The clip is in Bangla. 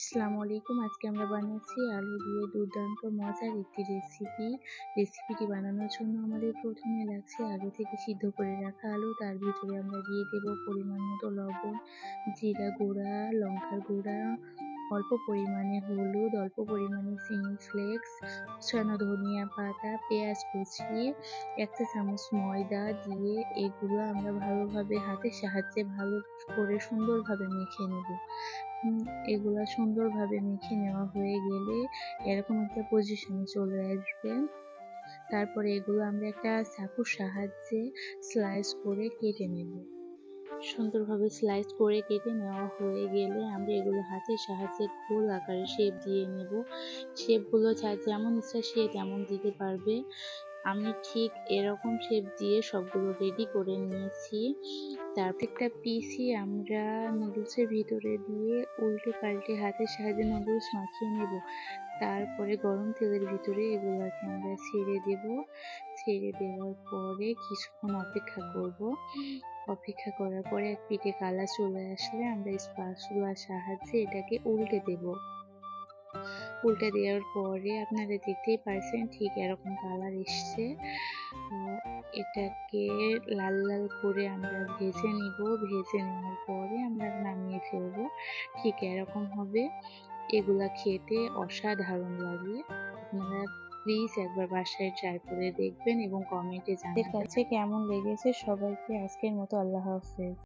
আসসালামু আলাইকুম। আজকে আমরা বানাচ্ছি আলু দিয়ে দুর্দান্ত মজার একটি রেসিপি। রেসিপিটি বানানোর জন্য আমাদের প্রথমে লাগছে আগে থেকে সিদ্ধ করে রাখা আলু। তার ভিতরে আমরা দিয়ে দেব পরিমাণ মতো লবণ, জিরা গুঁড়া, লঙ্কার গুঁড়া, অল্প পরিমাণে হলুদ, অল্প পরিমাণে চিলি ফ্লেক্স, কুচানো ধনিয়া পাতা, পেঁয়াজ কুচি, ১ চা চামচ ময়দা দিয়ে এগুলো আমরা ভালোভাবে হাতের সাহায্যে ভালো করে সুন্দরভাবে মেখে নেব। এগুলা সুন্দরভাবে মেখে নেওয়া হয়ে গেলে এরকম একটা পজিশনে চলে আসবে। তারপরে এগুলো আমরা একটা চাকুর সাহায্যে স্লাইস করে কেটে নেব। সুন্দরভাবে স্লাইস করে কেটে নেওয়া হয়ে গেলে আমরা এগুলো হাতের সাহায্যে গোল আকারে শেপ দিয়ে নেব। শেপগুলো যার যেমন ইচ্ছা সে তেমন দিতে পারবে। আমি ঠিক এরকম শেপ দিয়ে সবগুলো রেডি করে নিয়েছি। প্রত্যেকটা পিসই আমরা নুডলসের ভিতরে দিয়ে উল্টে পাল্টে হাতের সাহায্যে নুডলস মাখিয়ে নেব। তারপরে গরম তেলের ভিতরে এগুলাকে আমরা ছেড়ে দেব। ছেড়ে দেওয়ার পরে কিছুক্ষণ অপেক্ষা করব। অপেক্ষা করার পরে এক পিঠে কালার চলে আসলে আমরা স্প্যাচুলার সাহায্যে এটাকে উল্টে দেব। উল্টে দেওয়ার পরে আপনারা দেখতেই পারছেন ঠিক এরকম কালার এসছে। এটাকে লাল লাল করে আমরা ভেজে নিব। ভেজে নেওয়ার পরে আমরা নামিয়ে ফেলব। ঠিক এরকম হবে। এগুলা খেতে অসাধারণ লাগে। আপনারা প্লিজ একবার বাসায় ট্রাই করে দেখবেন এবং কমেন্টে জানাবেন। আপনাদের কাছে কেমন লেগেছে। সবাইকে আজকের মতো আল্লাহ হাফেজ।